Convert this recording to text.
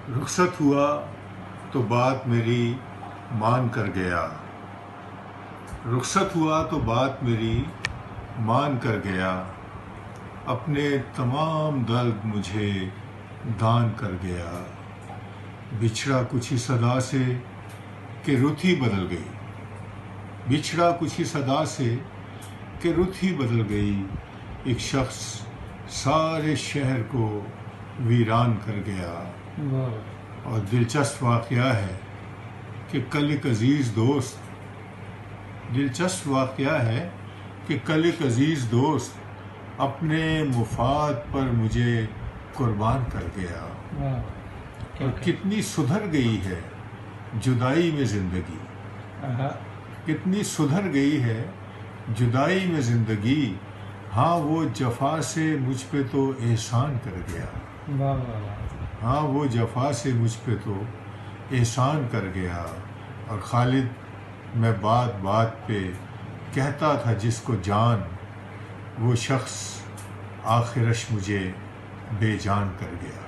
رخصت ہوا تو بات میری مان کر گیا، رخصت ہوا تو بات میری مان کر گیا، اپنے تمام درد مجھے دان کر گیا۔ بچھڑا کچھ ہی صدا سے کہ رت ہی بدل گئی، بچھڑا کچھ ہی صدا سے کہ رت ہی بدل گئی، ایک شخص سارے شہر کو ویران کر گیا۔ اور دلچسپ واقعہ ہے کہ کل ایک عزیز دوست دلچسپ واقعہ ہے کہ کل ایک عزیز دوست اپنے مفاد پر مجھے قربان کر گیا۔ اور کتنی سدھر گئی ہے جدائی میں زندگی، کتنی سدھر گئی ہے جدائی میں زندگی، ہاں وہ جفا سے مجھ پہ تو احسان کر گیا، ہاں وہ جفا سے مجھ پہ تو احسان کر گیا۔ اور خالد میں بات بات پہ کہتا تھا جس کو جان، وہ شخص آخرش مجھے بے جان کر گیا۔